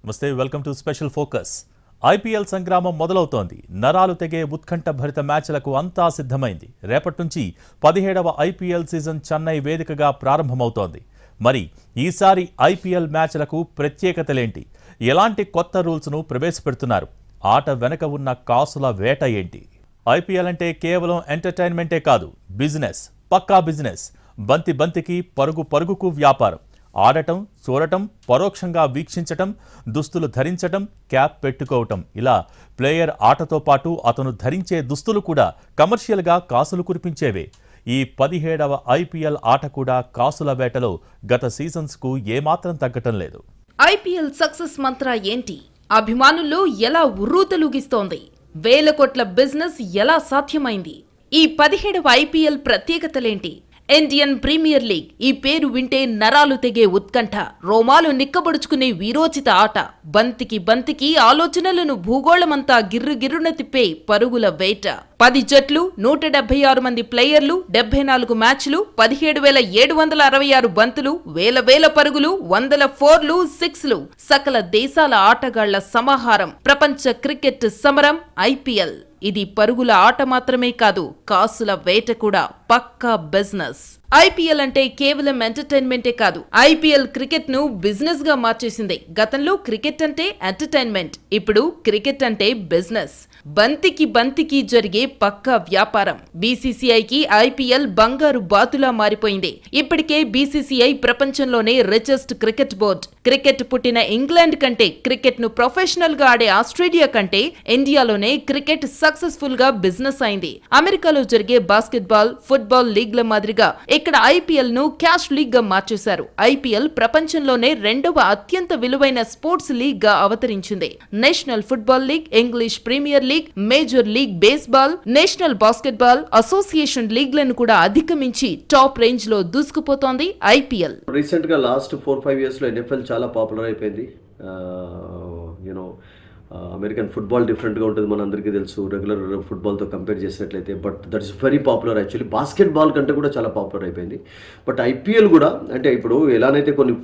నమస్తే, welcome to special focus. IPL సంగ్రామం మొదలవుతోంది. నరాలు తెగే ఉత్కంఠ భరిత మ్యాచ్లకు అంతా సిద్ధమైంది. రేపటి నుంచి 17వ ఐపీఎల్ సీజన్ చెన్నై వేదికగా ప్రారంభమవుతోంది. మరి ఈసారి ఐపీఎల్ మ్యాచ్లకు ప్రత్యేకతలేంటి? ఎలాంటి కొత్త రూల్స్ను ప్రవేశపెడుతున్నారు? ఆట వెనక ఉన్న కాసుల వేట ఏంటి? ఐపీఎల్ అంటే కేవలం ఎంటర్టైన్మెంటే కాదు, బిజినెస్, పక్కా బిజినెస్. బంతి బంతికి, పరుగు పరుగుకు వ్యాపారం. ఆడటం, చూడటం, పరోక్షంగా వీక్షించటం, దుస్తులు ధరించటం, క్యాప్ పెట్టుకోవటం, ఇలా ప్లేయర్ ఆటతో పాటు అతను ధరించే దుస్తులు కూడా కమర్షియల్గా కాసులు కురిపించేవే. ఈ 17వ ఐపీఎల్ ఆట కూడా కాసుల వేటలో గత సీజన్స్కు ఏమాత్రం తగ్గటం లేదు. ఐపీఎల్ సక్సెస్ మంత్ర ఏంటి? అభిమానుల్లో ఎలా ఉర్రూతలూగిస్తోంది? వేల కోట్ల బిజినెస్ ఎలా సాధ్యమైంది? ఈ 17వ ఐపీఎల్ ప్రత్యేకతలేంటి? ఇండియన్ ప్రీమియర్ లీగ్ ఈ పేరు వింటే నరాలు తెగే ఉత్కంఠ, రోమాలు నిక్కబడుచుకునే వీరోచిత ఆట. బంతికి బంతికి ఆలోచనలను భూగోళమంతా గిర్రుగిర్రున తిప్పే పరుగుల వేట. 10 జట్లు, 176 మంది ప్లేయర్లు, 74 మ్యాచ్లు, 17,766 బంతులు, వేల పరుగులు, వందల 4లు, 6లు, సకల దేశాల ఆటగాళ్ల సమాహారం. ప్రపంచ క్రికెట్ సమరం ఐపీఎల్. ఇది పరుగుల ఆట మాత్రమే కాదు, కాసుల వేట కూడా. పక్కా బిజినెస్. ఐపీఎల్ అంటే కేవలం ఎంటర్టైన్మెంటే కాదు, ఐపీఎల్ క్రికెట్ ను బిజినెస్ గా మార్చేసింది. గతంలో క్రికెట్ అంటే ఎంటర్టైన్మెంట్, ఇప్పుడు క్రికెట్ అంటే బిజినెస్. బంతికి బంతికి జరిగే పక్కా వ్యాపారం. బీసీసీఐకి ఐపీఎల్ బంగారు బాతులా మారిపోయింది. ఇప్పటికే బీసీసీఐ ప్రపంచంలోనే రిచెస్ట్ క్రికెట్ బోర్డ్. క్రికెట్ పుట్టిన ఇంగ్లాండ్ కంటే, క్రికెట్ ను ప్రొఫెషనల్ గా ఆడే ఆస్ట్రేలియా కంటే ఇండియాలోనే క్రికెట్ సక్సెస్ఫుల్ గా బిజినెస్ అయింది. అమెరికాలో జరిగే బాస్కెట్బాల్, ఫుట్బాల్ లీగ్ల మాదిరిగా ఇక్కడ ఐపీఎల్ ను క్యాష్ లీగ్ గా మార్చేశారు. ఐపీఎల్ ప్రపంచంలోనే 2వ అత్యంత విలువైన స్పోర్ట్స్ లీగ్ గా అవతరించింది. National football league, English premier league, major league baseball, national basketball association లీగ్లను కూడా అధిగమించి టాప్ రేంజ్ లో దూసుకుపోతోంది ఐపీఎల్. రీసెంట్ గా లాస్ట్ 4-5 years లో ఎన్ఎఫ్ఎల్ చాలా పాపులర్ అయిపోయింది. అమెరికన్ ఫుట్బాల్ డిఫరెంట్గా ఉంటుంది, మనందరికీ తెలుసు, రెగ్యులర్ ఫుట్బాల్తో కంపేర్ చేసినట్లయితే. But that is very popular. Actually basketball కంటే కూడా చాలా పాపులర్ అయిపోయింది. బట్ ఐపీఎల్ కూడా, అంటే ఇప్పుడు ఎలానైతే కొన్ని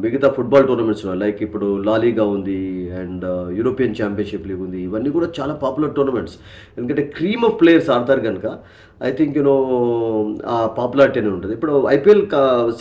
మిగతా ఫుట్బాల్ టోర్నమెంట్స్ ఉన్నాయి, లైక్ ఇప్పుడు లాలీగా ఉంది అండ్ యూరోపియన్ ఛాంపియన్షిప్ లీగ్ ఉంది, ఇవన్నీ కూడా చాలా పాపులర్ టోర్నమెంట్స్. ఎందుకంటే క్రీమ్ ఆఫ్ ప్లేయర్స్ ఆడతారు కనుక ఐ థింక్ ఆ పాపులారిటీ అనేది ఉంటుంది. ఇప్పుడు ఐపీఎల్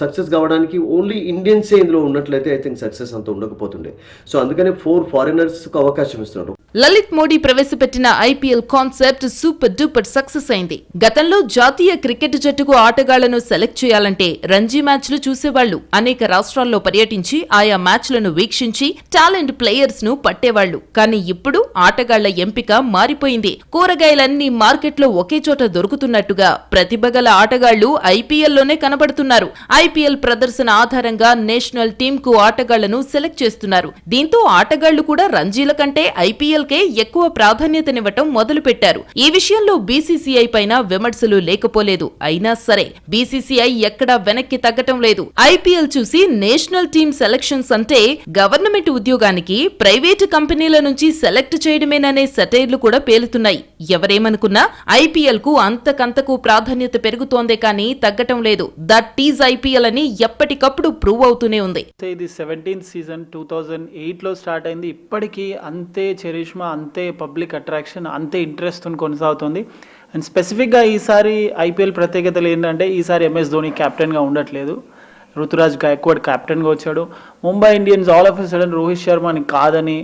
సక్సెస్ కావడానికి ఓన్లీ ఇండియన్సే ఇందులో ఉన్నట్లయితే ఐ థింక్ సక్సెస్ అంత ఉండకపోతుండే. సో అందుకనే 4 foreigners-కు అవకాశం ఇస్తున్నారు. లలిత్ మోడీ ప్రవేశపెట్టిన IPL concept super duper success అయింది. గతంలో జాతీయ క్రికెట్ జట్టుకు ఆటగాళ్లను సెలెక్ట్ చేయాలంటే రంజీ మ్యాచ్లు చూసేవాళ్లు. అనేక రాష్ట్రాల్లో పర్యటించి ఆయా మ్యాచ్లను వీక్షించి టాలెంట్ ప్లేయర్స్ ను పట్టేవాళ్లు. కానీ ఇప్పుడు ఆటగాళ్ల ఎంపిక మారిపోయింది. కూరగాయలన్నీ మార్కెట్లో ఒకే చోట దొరుకుతున్నట్టుగా ప్రతిభగల ఆటగాళ్లు ఐపీఎల్లోనే కనబడుతున్నారు. ఐపీఎల్ ప్రదర్శన ఆధారంగా నేషనల్ టీమ్ కు ఆటగాళ్లను సెలెక్ట్ చేస్తున్నారు. దీంతో ఆటగాళ్లు కూడా రంజీల కంటే ఐపీఎల్ కే ఎక్కువ ప్రాధాన్యతనివ్వటం మొదలుపెట్టారు. ఈ విషయంలో బీసీసీఐ పైన విమర్శలు లేకపోలేదు. అయినా సరే బీసీసీఐ ఎక్కడా వెనక్కి తగ్గటం లేదు. ఐపీఎల్ చూసి నేషనల్ టీమ్ సెలక్షన్స్ అంటే గవర్నమెంట్ ఉద్యోగానికి ప్రైవేటు కంపెనీల నుంచి సెలెక్ట్ చేయడమేననే సెటైర్లు కూడా పేలుతున్నాయి. ఎవరేమనుకున్నా ఐపీఎల్ కు అంతకంతకు ప్రాధాన్యత పెరుగుతోందే కానీ తగ్గటం లేదు. దట్ ఈజ్ ఐపీఎల్ అని ఎప్పటికప్పుడు ప్రూవ్ అవుతూనే ఉంది. ఇది 17th సీజన్ 2008లో స్టార్ట్ అయింది. ఇప్పటికీ అంతే చరిష్మా, అంతే పబ్లిక్ అట్రాక్షన్, అంతే ఇంట్రెస్ట్ కొనసాగుతుంది. అండ్ స్పెసిఫిక్గా ఈసారి ఐపీఎల్ ప్రత్యేకతలు ఏంటంటే ఈసారి ఎంఎస్ ధోని కెప్టెన్గా ఉండట్లేదు, రుతురాజ్ గైక్వాడ్ కెప్టెన్గా వచ్చాడు. Mumbai Indians all of a sudden Rohit శర్మని కాదని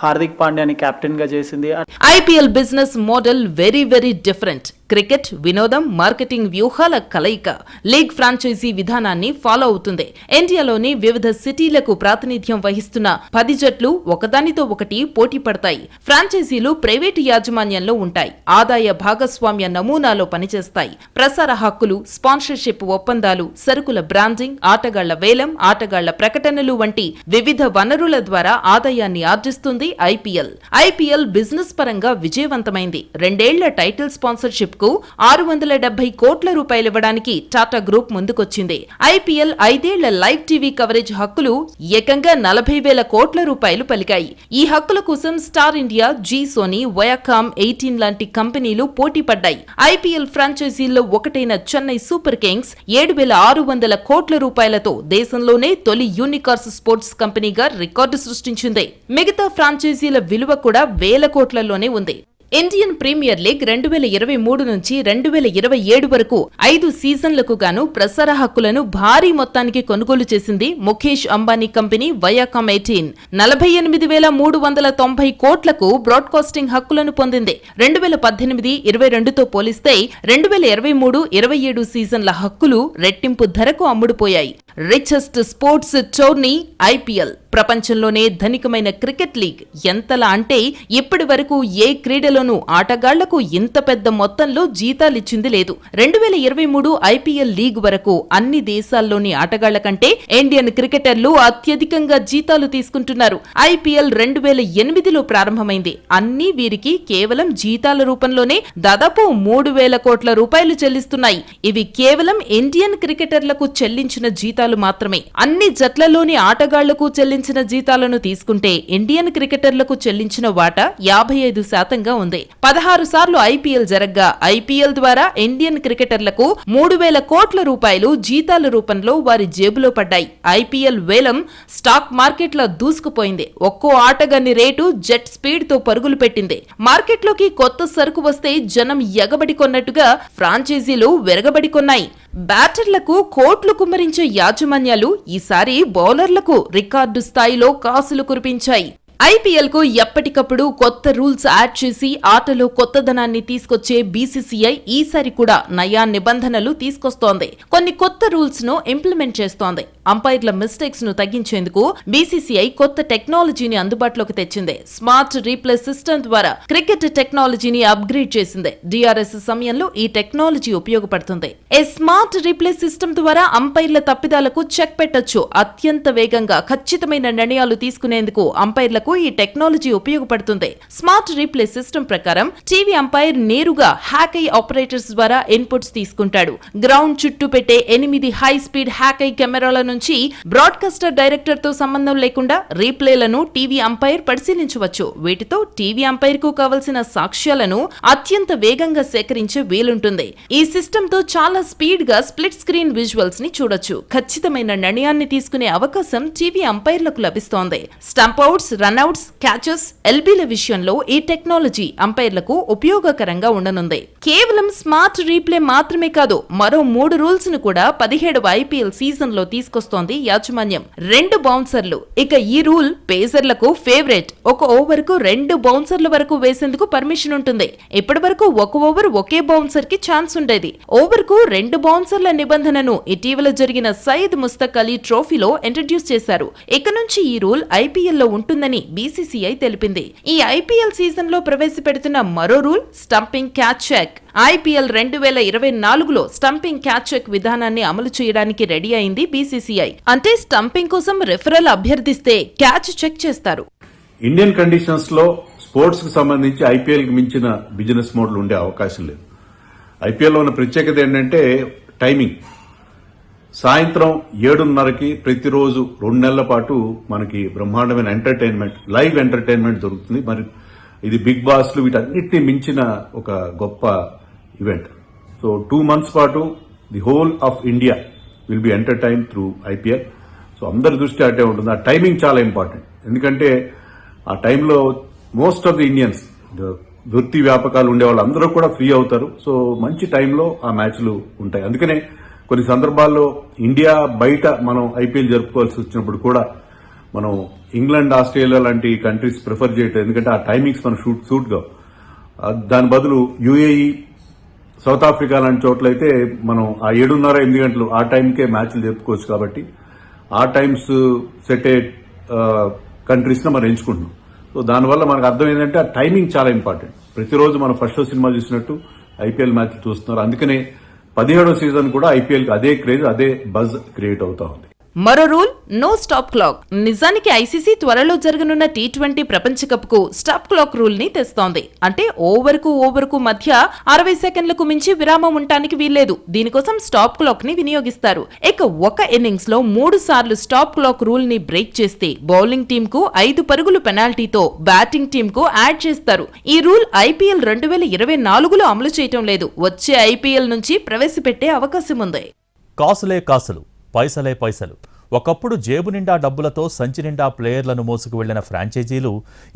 హార్దిక్ పాండ్యాని కెప్టెన్గా చేసింది. IPL business model very different. Cricket వినోదం, మార్కెటింగ్ వ్యూహాల కలయిక. లీగ్ ఫ్రాంచైజీ విధానాన్ని ఫాలో అవుతుంది. ఇండియాలోని వివిధ సిటీలకు ప్రాతినిధ్యం వహిస్తున్న 10 జట్లు ఒకదానితో ఒకటి పోటీ పడతాయి. ఫ్రాంచైజీలు ప్రైవేటు యాజమాన్యంలో ఉంటాయి. ఆదాయ భాగస్వామ్య నమూనాలో పనిచేస్తాయి. ప్రసార హక్కులు, స్పాన్సర్షిప్ ఒప్పందాలు, సరుకుల బ్రాండింగ్, ఆటగాళ్ల వేలం, ఆటగాళ్ల ప్రకటనలు వంటి వివిధ వనరుల ద్వారా ఆదాయాన్ని ఆర్జిస్తుంది ఐపీఎల్. ఐపీఎల్ బిజినెస్ పరంగా విజయవంతమైంది. 2 ఏళ్ల టైటిల్ స్పాన్సర్షిప్ కు 670 కోట్ల రూపాయలు ఇవ్వడానికి టాటా గ్రూప్ ముందుకొచ్చింది. ఐపీఎల్ 5 ఏళ్ల లైవ్ టీవీ కవరేజ్ హక్కులు ఏకంగా 40,000 కోట్ల రూపాయలు పలికాయి. ఈ హక్కుల కోసం Star India, Zee Sony, Viacom 18 లాంటి కంపెనీలు పోటీ పడ్డాయి. ఐపీఎల్ ఫ్రాంచైజీల్లో ఒకటైన చెన్నై సూపర్ కింగ్స్ 7,600 కోట్ల రూపాయలతో దేశంలోనే తొలి యూనికార్స్ స్పోర్ట్స్ కంపెనీగా రికార్డు సృష్టించింది. మిగతా ఫ్రాంచైజీల విలువ కూడా వేల కోట్లలోనే ఉంది. ఇండియన్ ప్రీమియర్ లీగ్ 2023 నుంచి 2027 వరకు 5 సీజన్లకు గాను ప్రసార హక్కులను భారీ మొత్తానికి కొనుగోలు చేసింది ముఖేష్ అంబానీ కంపెనీ వయాకామ్ 18. 48,390 కోట్లకు బ్రాడ్కాస్టింగ్ హక్కులను పొందింది. 2018-22తో పోలిస్తే 2023-27 సీజన్ల హక్కులు రెట్టింపు ధరకు అమ్ముడుపోయాయి. రిచెస్ట్ స్పోర్ట్స్ టోర్నీ ఐపీఎల్ ప్రపంచంలోనే ధనికమైన క్రికెట్ లీగ్. ఎంతలా అంటే ఇప్పటి వరకు ఏ క్రీడలోనూ ఆటగాళ్లకు ఇంత పెద్ద మొత్తంలో జీతాలిచ్చింది లేదు. 2023 ఐపీఎల్ లీగ్ వరకు అన్ని దేశాల్లోని ఆటగాళ్ల కంటే ఇండియన్ క్రికెటర్లు అత్యధికంగా జీతాలు తీసుకుంటున్నారు. ఐపీఎల్ 2008లో ప్రారంభమైంది. అన్ని వీరికి కేవలం జీతాల రూపంలోనే దాదాపు 3,000 కోట్ల రూపాయలు చెల్లిస్తున్నాయి. ఇవి కేవలం ఇండియన్ క్రికెటర్లకు చెల్లించిన జీతాలు మాత్రమే. అన్ని జట్లలోని ఆటగాళ్లకు చెల్లించిన జీతాలను తీసుకుంటే ఇండియన్ క్రికెటర్లకు చెల్లించిన వాటా 55% ఉంది. 16 సార్లు ఐపీఎల్ జరగ్గా ఐపీఎల్ ద్వారా ఇండియన్ క్రికెటర్లకు 3,000 కోట్ల రూపాయలు జీతాల రూపంలో వారి జేబులో పడ్డాయి. ఐపీఎల్ వేలం స్టాక్ మార్కెట్ల దూసుకుపోయింది. ఒక్కో ఆటగాని రేటు జెట్ స్పీడ్ తో పరుగులు పెట్టింది. మార్కెట్లోకి కొత్త సరుకు వస్తే జనం ఎగబడి కొన్నట్టుగా ఫ్రాంచైజీలు వెరగబడి కొన్నాయి. బ్యాటర్లకు కోట్లు కుమ్మరించే యాజమాన్యాలు ఈసారి బౌలర్లకు రికార్డు స్థాయిలో కాసులు కురిపించాయి. ఐపీఎల్ కు ఎప్పటికప్పుడు కొత్త రూల్స్ యాడ్ చేసి ఆటలో కొత్తదనాన్ని తీసుకొచ్చే బీసీసీఐ ఈసారి కూడా నయా నిబంధనలు తీసుకొస్తోంది. కొన్ని కొత్త రూల్స్ ను ఇంప్లిమెంట్ చేస్తోంది. అంపైర్ల మిస్టేక్స్ ను తగ్గించేందుకు బీసీసీఐ కొత్త టెక్నాలజీని అందుబాటులోకి తెచ్చింది. స్మార్ట్ రీప్లే సిస్టమ్ ద్వారా క్రికెట్ టెక్నాలజీని అప్గ్రేడ్ చేసింది. డిఆర్ఎస్ సమయంలో ఈ టెక్నాలజీ ఉపయోగపడుతుంది. ఈ స్మార్ట్ రీప్లే సిస్టమ్ ద్వారా అంపైర్ల తప్పిదాలకు చెక్ పెట్టొచ్చు. అత్యంత వేగంగా ఖచ్చితమైన నిర్ణయాలు తీసుకునేందుకు అంపైర్లకు ఈ టెక్నాలజీ ఉపయోగపడుతుంది. స్మార్ట్ రీప్లే సిస్టమ్ ప్రకారం టీవీ అంపైర్ నేరుగా హ్యాకై ఆపరేటర్స్ ద్వారా ఇన్పుట్స్ తీసుకుంటాడు. గ్రౌండ్ చుట్టూ పెట్టే 8 హై స్పీడ్ హ్యాకై కెమెరాల నుంచి బ్రాడ్కాస్టర్ డైరెక్టర్ తో సంబంధం లేకుండా రీప్లేలను టీవీ అంపైర్ పరిశీలించవచ్చు. వీటితో టీవీ అంపైర్ కు కావలసిన సాక్ష్యాలను అత్యంత వేగంగా సేకరించే వీలుంటుంది. ఈ సిస్టమ్ తో చాలా స్పీడ్ గా స్ప్లిట్ స్క్రీన్ విజువల్స్ ని చూడొచ్చు. ఖచ్చితమైన నిర్ణయాన్ని తీసుకునే అవకాశం టీవీ అంపైర్లకు లభిస్తోంది. స్టంప్ అవుట్స్, రన్అవుట్స్, క్యాచెస్, ఎల్బీల విషయంలో ఈ టెక్నాలజీ అంపైర్లకు ఉపయోగకరంగా ఉండనుంది. కేవలం స్మార్ట్ రీప్లే మాత్రమే కాదు, మరో 3 రూల్స్ ను కూడా 17వ ఐపీఎల్ సీజన్ లో తీసుకొస్తోంది యాజమాన్యం. 2 బౌన్సర్లు. ఇక ఈ రూల్ పేసర్లకు ఫేవరెట్. ఒక ఓవర్ కు 2 బౌన్సర్ల వరకు వేసేందుకు పర్మిషన్ ఉంటుంది. ఇప్పటి వరకు ఒక ఓవర్ ఒకే బౌన్సర్ కి ఛాన్స్ ఉండేది. ఓవర్ కు 2 బౌన్సర్ల నిబంధనను ఇటీవల జరిగిన సయ్యద్ ముస్తక్ అలీ ట్రోఫీలో ఇంట్రడ్యూస్ చేశారు. ఇక నుంచి ఈ రూల్ ఐపీఎల్ లో ఉంటుందని బీసీసీఐ తెలిపింది. ఈ ఐపీఎల్ సీజన్ లో ప్రవేశపెడుతున్న మరో rule stumping catch check. IPL 2024లో స్టంపింగ్ క్యాచ్ చెక్ విధానాన్ని అమలు చేయడానికి రెడీ అయింది బీసీసీఐ. అంటే స్టంపింగ్ కోసం రెఫరల్ అభ్యర్థిస్తే క్యాచ్ చెక్ చేస్తారు. ఇండియన్ కండిషన్స్ లో స్పోర్ట్స్ కు సంబంధించి ఐపీఎల్ కి మించిన బిజినెస్ మోడల్ ఉండే అవకాశం లేదు. ఐపీఎల్ లో ఉన్న ప్రత్యేకత ఏంటంటే టైమింగ్. సాయంత్రం 7:30కి ప్రతిరోజు 2 నెలల పాటు మనకి బ్రహ్మాండమైన ఎంటర్టైన్మెంట్, లైవ్ ఎంటర్టైన్మెంట్ దొరుకుతుంది. మరి ఇది బిగ్ బాస్లు వీటన్నిటిని మించిన ఒక గొప్ప ఈవెంట్. సో 2 months పాటు the whole of India will be entertain through IPL. So అందరి దృష్టి అటే ఉంటుంది. ఆ టైమింగ్ చాలా ఇంపార్టెంట్. ఎందుకంటే ఆ టైంలో మోస్ట్ ఆఫ్ ది ఇండియన్స్, వృత్తి వ్యాపకాలు ఉండే వాళ్ళందరూ కూడా ఫ్రీ అవుతారు. సో మంచి టైంలో ఆ మ్యాచ్లు ఉంటాయి. అందుకనే కొన్ని సందర్భాల్లో ఇండియా బయట మనం ఐపీఎల్ జరుపుకోవాల్సి వచ్చినప్పుడు కూడా మనం ఇంగ్లాండ్, ఆస్ట్రేలియా లాంటి కంట్రీస్ ప్రిఫర్ చేయటం. ఎందుకంటే ఆ టైమింగ్స్ మన సూట్గా. దాని బదులు యూఏఈ, సౌత్ ఆఫ్రికా లాంటి చోట్లయితే మనం ఆ 7:30-8 గంటలు ఆ టైంకే మ్యాచ్లు జరుపుకోవచ్చు. కాబట్టి ఆ టైమ్స్ సెట్ అయ్యే కంట్రీస్ మనం ఎంచుకుంటున్నాం. సో దానివల్ల మనకు అర్థం ఏంటంటే ఆ టైమింగ్ చాలా ఇంపార్టెంట్. ప్రతిరోజు మనం ఫస్ట్ షో సినిమా చూసినట్టు ఐపీఎల్ మ్యాచ్ చూస్తున్నారు. అందుకనే 17వ సీజన్ కూడా ఐపీఎల్ అదే క్రేజ్, అదే బజ్ క్రియేట్ అవుతా ఉంది. మరో రూల్, నో స్టాప్ క్లాక్. నిజానికి ఐసీసీ త్వరలో జరగనున్న T20 ప్రపంచ కప్ కు స్టాప్ క్లాక్ రూల్ ని తెస్తోంది. అంటే ఓవర్ కు మధ్య 60 సెకండ్లకు మించి విరామం ఉండటానికి వీల్లేదు. దీనికోసం స్టాప్ క్లాక్ ని వినియోగిస్తారు. ఇక ఒక ఇన్నింగ్స్ లో 3 సార్లు స్టాప్ క్లాక్ రూల్ ని బ్రేక్ చేస్తే బౌలింగ్ టీమ్ కు 5 పరుగులు పెనాల్టీతో బ్యాటింగ్ టీమ్ కు యాడ్ చేస్తారు. ఈ రూల్ IPL 2024లో అమలు చేయటం లేదు. వచ్చే IPL నుంచి ప్రవేశపెట్టే అవకాశం ఉంది. కాసులే కాసులు, పైసలే పైసలు. ఒకప్పుడు జేబు నిండా డబ్బులతో సంచి నిండా ప్లేయర్లను మోసుకు వెళ్లిన ఫ్రాంచైజీలు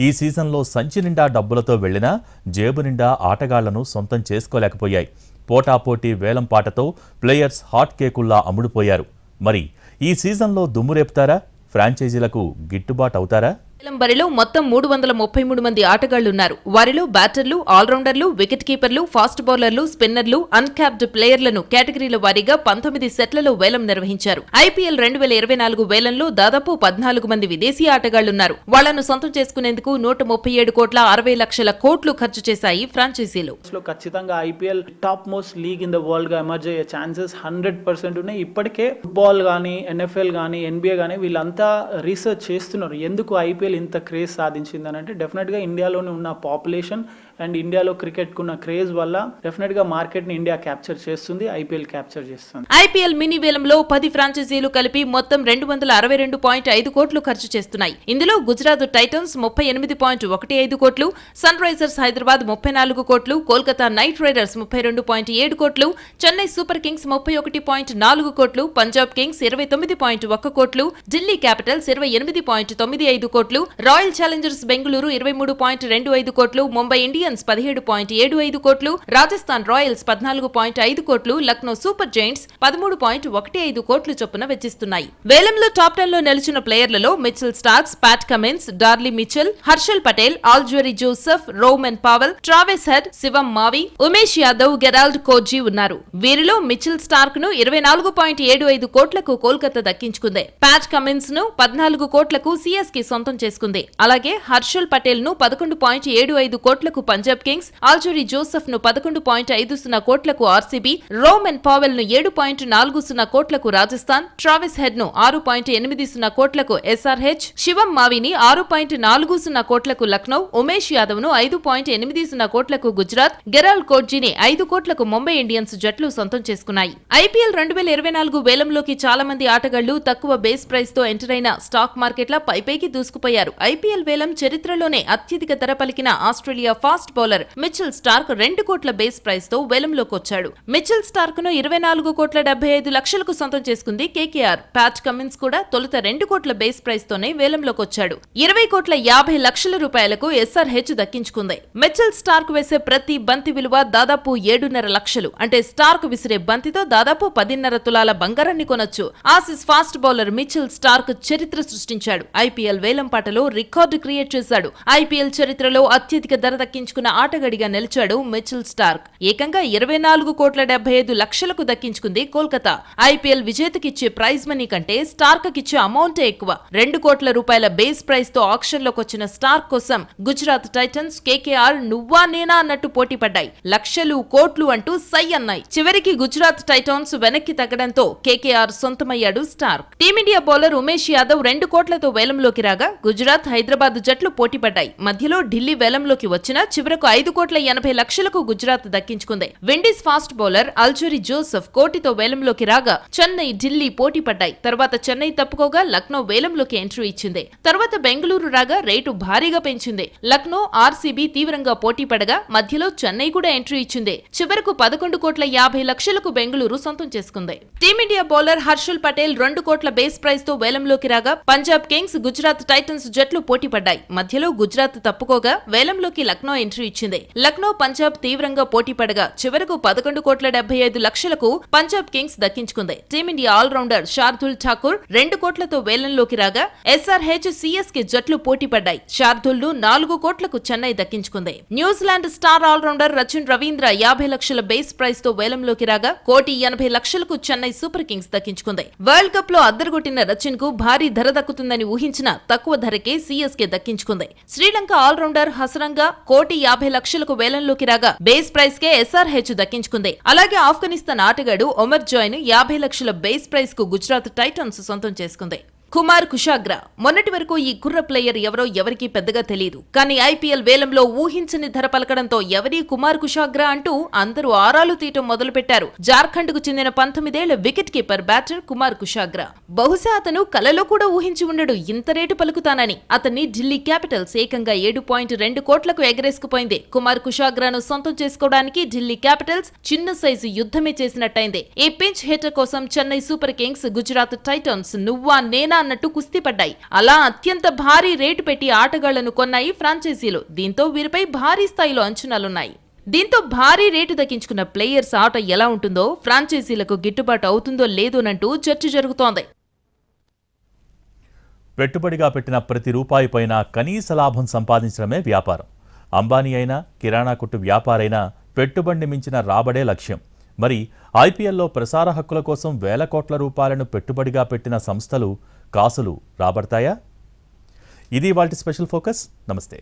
ఈ సీజన్లో సంచి నిండా డబ్బులతో వెళ్లినా జేబు నిండా ఆటగాళ్లను సొంతం చేసుకోలేకపోయాయి. పోటాపోటీ వేలంపాటతో ప్లేయర్స్ హాట్ కేకుల్లా అమ్ముడుపోయారు. మరి ఈ సీజన్లో దుమ్ము రేపుతారా? ఫ్రాంచైజీలకు గిట్టుబాటు అవుతారా? బరిలో మొత్తం 333 మంది ఆటగాళ్లున్నారు. వారిలో బ్యాటర్లు, ఆల్రౌండర్లు, వికెట్ కీపర్లు, ఫాస్ట్ బౌలర్లు, స్పిన్నర్లు, అన్క్యాప్డ్ ప్లేయర్లను కేటగిరీల వారీగా 19 సెట్లలో వేలం నిర్వహించారు. IPL 2024 వేలంలో దాదాపు 14 మంది విదేశీ ఆటగాళ్లున్నారు. వాళ్లను సొంతం చేసుకునేందుకు 137 కోట్ల 60 లక్షల కోట్లు ఖర్చు చేశాయి ఫ్రాంచైజీలు. ఖచ్చితంగా IPL top most league in the world గా ఎమర్జ్ అయ్యే ఛాన్సెస్ 100% ఉన్నాయి. ఇప్పటికే ఫుట్బాల్ గానీ, NFL గానీ, NBA గానీ వీళ్ళంతా రీసెర్చ్ చేస్తున్నారు. ఎందుకు IPL ఇంత క్రేజ్ సాధించింది అని అంటే డెఫినెట్గా ఇండియాలోనే ఉన్న పాపులేషన్ అండ్ ఇండియాలో క్రికెట్ కున్న క్రేజ్ వల్ల డెఫినెట్గా మార్కెట్ ని ఇండియా క్యాప్చర్ చేస్తుంది, IPL క్యాప్చర్ చేస్తుంది. IPL మినీ వేలంలో 10 ఫ్రాంచైజీలు కలిపి మొత్తం 262.5 కోట్లు ఖర్చు చేస్తున్నాయి. ఇందులో గుజరాత్ టైటన్స్ 38.15 కోట్లు, సన్ రైజర్స్ హైదరాబాద్ 34 కోట్లు, కోల్కతా నైట్ రైడర్స్ 32.7 కోట్లు, చెన్నై సూపర్ కింగ్స్ 31.4 కోట్లు, పంజాబ్ కింగ్స్ 29.1 కోట్లు, ఢిల్లీ క్యాపిటల్స్ 28.95 కోట్లు, రాయల్ ఛాలెంజర్స్ బెంగళూరు 23.25 కోట్లు, ముంబై ఇండియన్స్ 17.75 కోట్లు, రాజస్థాన్ రాయల్స్ 14.5 కోట్లు, లక్నో సూపర్ జైంట్స్ 13.15 కోట్లు చొప్పున వెచ్చిస్తున్నాయి. వేలంలో టాప్ 10 లో నిలిచిన ప్లేయర్లలో Mitchell Starcs, Pat Cummins, Daryl Mitchell, Harshal Patel, Alzarri Joseph, Rovman Powell, Travis Head, Shivam Mavi, Umesh Yadav, Gerald కోర్జీ ఉన్నారు. వీరిలో మిచెల్ స్టార్క్ ను 24.75 కోట్లకు కోల్కతా దక్కించుకుంది. ప్యాట్ కమిన్స్ ను 14 కోట్లకు CSK సొంతం చేసుకుంది. అలాగే హర్షల్ పటేల్ ను 11.75 కోట్లకు పంజాబ్ కింగ్స్, ఆల్జరీ జోసెఫ్ ను 11.50 కోట్లకు RCB, రోమన్ పావెల్ ను 7.40 కోట్లకు రాజస్థాన్, ట్రావిస్ హెడ్ ను 6.80 కోట్లకు SRH, శివం మావిని 6.40 కోట్లకు లక్నో, ఉమేష్ యాదవ్ ను 5.80 కోట్లకు గుజరాత్, గెరాల్డ్ కోర్జీని 5 కోట్లకు ముంబై ఇండియన్స్ జట్లు సొంతం చేసుకున్నాయి. IPL 2024 వేలంలోకి చాలా మంది ఆటగాళ్లు తక్కువ బేస్ ప్రైస్ తో ఎంటర్ అయిన స్టాక్ మార్కెట్ల పైపైకి దూసుకుపోయారు. IPL వేలం చరిత్రలోనే అత్యధిక ధర పలికిన Australia fast bowler Mitchell Starc 2 కోట్ల బేస్ ప్రైస్ తో వేలంలోకి వచ్చాడు. మిచెల్ స్టార్క్ ను 24 కోట్ల 75 లక్షలకు సొంతం చేసుకుంది KKR. ప్యాట్ కమిన్స్ కూడా తొలుత 2 కోట్ల బేస్ ప్రైస్ తోనే వేలంలోకి వచ్చాడు. 20 కోట్ల 50 లక్షల రూపాయలకు SRH దక్కించుకుంది. మిచెల్ స్టార్క్ వేసే ప్రతి బంతి విలువ దాదాపు 7.5 లక్షలు. అంటే స్టార్క్ విసిరే బంతితో దాదాపు 10.5 తులాల బంగారాన్ని కొనొచ్చు. ఆసిస్ ఫాస్ట్ బౌలర్ మిచెల్ స్టార్క్ చరిత్ర సృష్టించాడు. IPL వేలంపాటలో రికార్డు క్రియేట్ చేశాడు. IPL చరిత్రలో అత్యధిక ధర దక్కించుకున్న ఆటగాడిగా నిలిచాడు మిచెల్ స్టార్క్. ఏకంగా 24 కోట్ల 75 లక్షలకు దక్కించుకుంది కోల్కతా. IPL విజేతకిచ్చే ప్రైజ్ మనీ కంటే స్టార్క్ కిచ్చే అమౌంటే ఎక్కువ. 2 కోట్ల రూపాయల బేస్ ప్రైస్ తో ఆక్షన్ లోకి వచ్చిన స్టార్క్ కోసం గుజరాత్ టైటన్స్, KKR నువ్వా నేనా అన్నట్టు పోటీ పడ్డాయి. లక్షలు కోట్లు అంటూ సై అన్నాయి. చివరికి గుజరాత్ టైటన్స్ వెనక్కి తగ్గడంతో KKR సొంతమయ్యాడు Starc. Team India bowler Umesh Yadav 2 కోట్లతో వేలంలోకి రాగా గుజరాత్, హైదరాబాద్ జట్లు పోటీ పడ్డాయి. మధ్యలో ఢిల్లీ వేలంలోకి వచ్చినా చివరకు 5 కోట్ల 80 లక్షలకు గుజరాత్ దక్కించుకుంది. విండీస్ ఫాస్ట్ బౌలర్ ఆల్జరీ జోసెఫ్ కోటితో వేలంలోకి రాగా చెన్నై, ఢిల్లీ పోటీ పడ్డాయి. తర్వాత చెన్నై తప్పుకోగా లక్నో వేలంలోకి ఎంట్రీ ఇచ్చింది. తర్వాత బెంగళూరు రాగా రేటు భారీగా పెంచింది. లక్నో, RCB తీవ్రంగా పోటీ పడగా మధ్యలో చెన్నై కూడా ఎంట్రీ ఇచ్చింది. చివరకు 11 కోట్ల 50 లక్షలకు బెంగళూరు సొంతం చేసుకుంది. టీమిండియా బౌలర్ హర్షల్ పటేల్ 2 కోట్ల బేస్ ప్రైస్ తో వేలంలోకి రాగా పంజాబ్ కింగ్స్, గుజరాత్ టైటన్స్ జట్లు పోటీ పడ్డాయి. మధ్యలో గుజరాత్ తప్పుకోగా వేలంలోకి లక్నో ఎంట్రీ ఇచ్చింది. లక్నో, పంజాబ్ తీవ్రంగా పోటీ పడగా చివరకు 11 కోట్ల 75 లక్షలకు పంజాబ్ కింగ్స్ దక్కించుకుంది. టీమిండియా ఆల్రౌండర్ శార్దుల్ ఠాకూర్ 2 కోట్లతో వేలంలోకి రాగా SRH, CSK జట్లు పోటీ పడ్డాయి. శార్దుల్ ను 4 కోట్లకు చెన్నై దక్కించుకుంది. New Zealand star allrounder Rachin Ravindra 50 లక్షల బేస్ ప్రైస్ తో వేలంలోకి రాగా 1.80 లక్షలకు చెన్నై సూపర్ కింగ్స్ దక్కించుకుంది. వరల్డ్ కప్ లో అద్దరుగొట్టిన రచిన్ కు భారీ ధర దక్కుతుందని ఊహించిన తక్కువ ధరకే CSK దక్కించుకుంది. శ్రీలంక ఆల్రౌండర్ హసరంగా 1.50 50 లక్షలకు వేలంలోకి రాగా బేస్ ప్రైస్ కే SRH దక్కించుకుంది. అలాగే ఆఫ్ఘనిస్తాన్ ఆటగాడు ఒమర్ జాయ్ ను 50 లక్షల బేస్ ప్రైస్ కు గుజరాత్ టైటన్స్ సొంతం చేసుకుంది. కుమార్ కుషాగ్రా మొన్నటి వరకు ఈ కుర్ర ప్లేయర్ ఎవరో ఎవరికీ పెద్దగా తెలియదు. కానీ ఐపీఎల్ వేలంలో ఊహించని ధర పలకడంతో ఎవరి కుమార్ కుషాగ్రా అంటూ అందరూ ఆరాలు తీయటం మొదలుపెట్టారు. జార్ఖండ్ కు చెందిన 19 ఏళ్ల wicket keeper batter Kumar Kushagra. బహుశా అతను కలలో కూడా ఊహించి ఉండడు ఇంత రేటు పలుకుతానని. అతన్ని ఢిల్లీ క్యాపిటల్స్ ఏకంగా 7.2 కోట్లకు ఎగరేసుకుపోయింది. కుమార్ కుషాగ్రాను సొంతం చేసుకోవడానికి ఢిల్లీ క్యాపిటల్స్ చిన్న సైజు యుద్ధమే చేసినట్టయింది. ఈ పించ్ హిట్టర్ కోసం Chennai Super Kings, Gujarat Titans నువ్వా నేనా అన్నట్టు కుస్తీ పడ్డాయి. అలా అత్యంత భారీ రేటు పెట్టి ఆటగాళ్లను కొన్నాయి ఫ్రాంచైజీలు. దీంతో వీరిపై భారీ స్థాయిలో అంచనాలున్నాయి. దీంతో భారీ రేటు దక్కించుకున్న ప్లేయర్స్ ఆట ఎలా ఉంటుందో, ఫ్రాంచైజీలకు గిట్టుబాటు అవుతుందో లేదోనంటూ చర్చ జరుగుతోంది. పెట్టుబడిగా పెట్టిన ప్రతి రూపాయి పైన కనీస లాభం సంపాదించడమే వ్యాపారం. అంబానీ అయినా, కిరాణా కొట్టు వ్యాపారైనా పెట్టుబడిని మించిన రాబడే లక్ష్యం. మరి ఐపీఎల్లో ప్రసార హక్కుల కోసం వేల కోట్ల రూపాయలను పెట్టుబడిగా పెట్టిన సంస్థలు కాసులు రాబడతాయా? ఇది ఇవాల్టి స్పెషల్ ఫోకస్. నమస్తే.